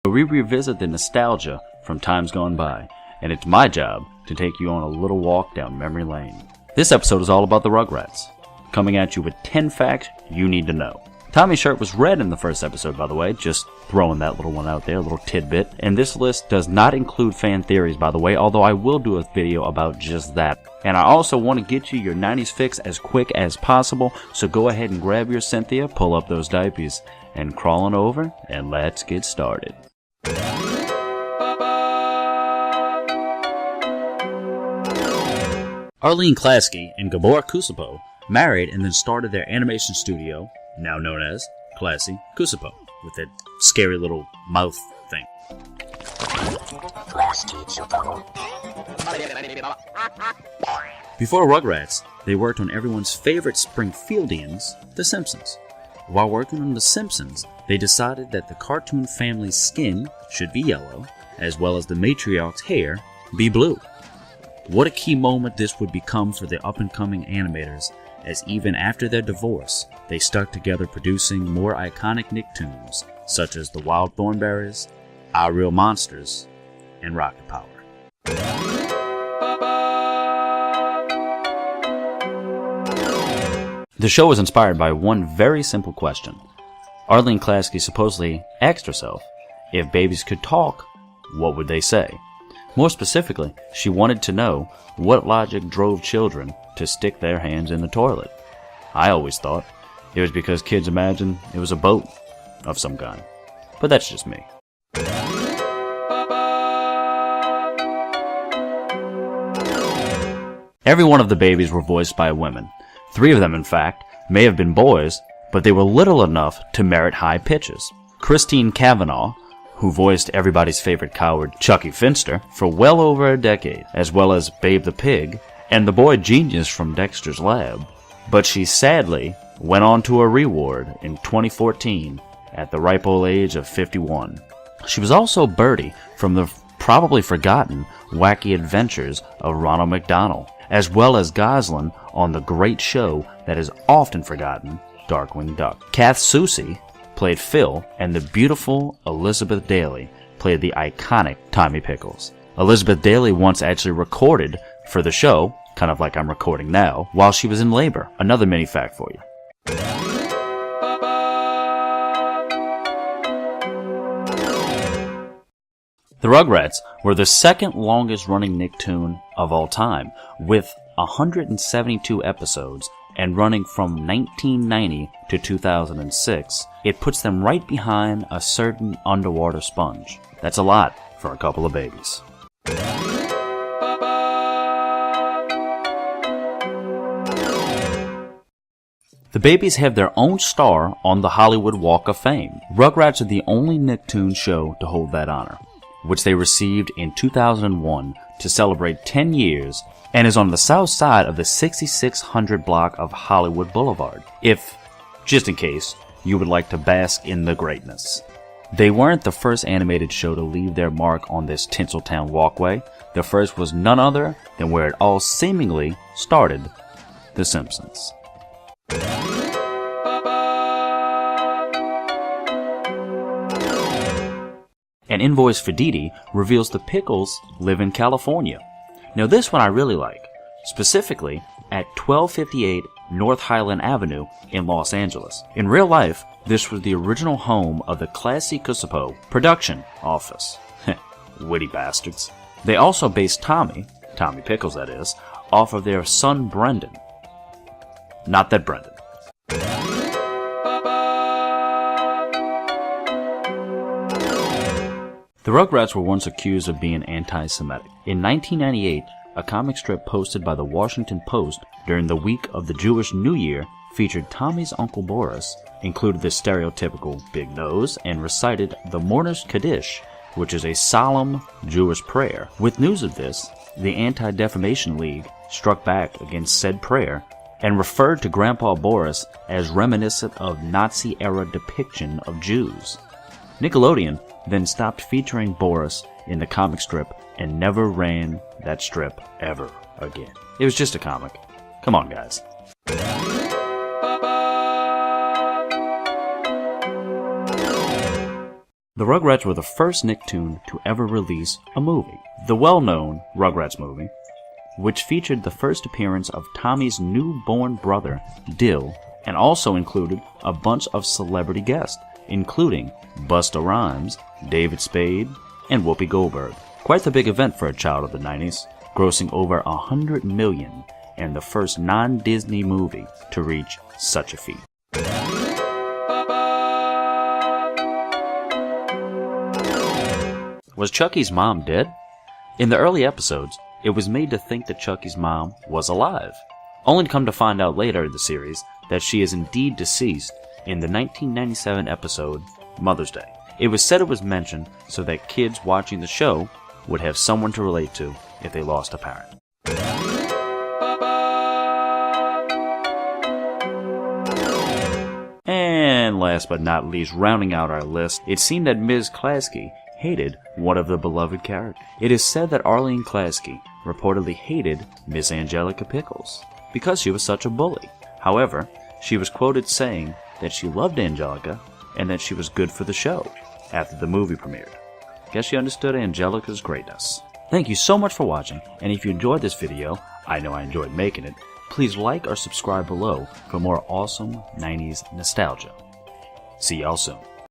We revisit the nostalgia from times gone by, and it's my job to take you on a little walk down memory lane. This episode is all about the Rugrats, coming at you with 10 facts you need to know. Tommy's shirt was red in the first episode, by the way, just throwing that little one out there, a little tidbit. And this list does not include fan theories, by the way, although I will do a video about just that. And I also want to get you your 90s fix as quick as possible, so go ahead and grab your Cynthia, pull up those diapers, and crawl on over, and let's get started. Arlene Klasky and Gabor Kusapo married and then started their animation studio, now known as Classy Kusapo, with that scary little mouth thing. Before Rugrats, they worked on everyone's favorite Springfieldians, The Simpsons. While working on The Simpsons, they decided that the cartoon family's skin should be yellow, as well as the matriarch's hair be blue. What a key moment this would become for the up-and-coming animators, as even after their divorce, they stuck together producing more iconic Nicktoons, such as The Wild Thornberrys, Our Real Monsters, and Rocket Power. The show was inspired by one very simple question. Arlene Klasky supposedly asked herself, if babies could talk, what would they say? More specifically, she wanted to know what logic drove children to stick their hands in the toilet. I always thought it was because kids imagined it was a boat of some kind. But that's just me. Every one of the babies were voiced by women. 3 of them, in fact, may have been boys, but they were little enough to merit high pitches. Christine Cavanaugh, who voiced everybody's favorite coward, Chucky Finster, for well over a decade, as well as Babe the Pig, and the boy Genius from Dexter's Lab. But she sadly went on to a reward in 2014 at the ripe old age of 51. She was also Birdie from the probably forgotten Wacky Adventures of Ronald McDonald, as well as Goslin on the great show that is often forgotten, Darkwing Duck. Kath Soucie played Phil, and the beautiful Elizabeth Daily played the iconic Tommy Pickles. Elizabeth Daily once actually recorded for the show, kind of like I'm recording now, while she was in labor. Another mini fact for you. The Rugrats were the second longest running Nicktoon of all time, with 172 episodes, and running from 1990 to 2006, it puts them right behind a certain Underwater Sponge. That's a lot for a couple of babies. The babies have their own star on the Hollywood Walk of Fame. Rugrats are the only Nicktoon show to hold that honor, which they received in 2001 to celebrate 10 years, and is on the south side of the 6600 block of Hollywood Boulevard, if, just in case, you would like to bask in the greatness. They weren't the first animated show to leave their mark on this Tinseltown walkway. The first was none other than where it all seemingly started, The Simpsons. An invoice for Dee Dee reveals the Pickles live in California. Now this one I really like, specifically at 1258 North Highland Avenue in Los Angeles. In real life, this was the original home of the Classy Kusapo production office. Witty bastards. They also based Tommy Pickles that is, off of their son Brendan. Not that Brendan. The Rugrats were once accused of being anti-Semitic. In 1998, a comic strip posted by the Washington Post during the week of the Jewish New Year featured Tommy's Uncle Boris, included the stereotypical big nose, and recited the Mourner's Kaddish, which is a solemn Jewish prayer. With news of this, the Anti-Defamation League struck back against said prayer and referred to Grandpa Boris as reminiscent of Nazi-era depiction of Jews. Nickelodeon then stopped featuring Boris in the comic strip and never ran that strip ever again. It was just a comic. Come on, guys. The Rugrats were the first Nicktoon to ever release a movie. The well-known Rugrats movie, which featured the first appearance of Tommy's newborn brother, Dill, and also included a bunch of celebrity guests, including Busta Rhymes, David Spade, and Whoopi Goldberg. Quite the big event for a child of the 90s, grossing over $100 million, and the first non-Disney movie to reach such a feat. Was Chucky's mom dead? In the early episodes, it was made to think that Chucky's mom was alive, only to come to find out later in the series that she is indeed deceased in the 1997 episode Mother's Day. It was said it was mentioned so that kids watching the show would have someone to relate to if they lost a parent. And last but not least, rounding out our list, it seemed that Ms. Klasky hated one of the beloved characters. It is said that Arlene Klasky reportedly hated Miss Angelica Pickles because she was such a bully. However, she was quoted saying that she loved Angelica and that she was good for the show after the movie premiered. Guess she understood Angelica's greatness. Thank you so much for watching, and if you enjoyed this video, I know I enjoyed making it, please like or subscribe below for more awesome 90s nostalgia. See y'all soon.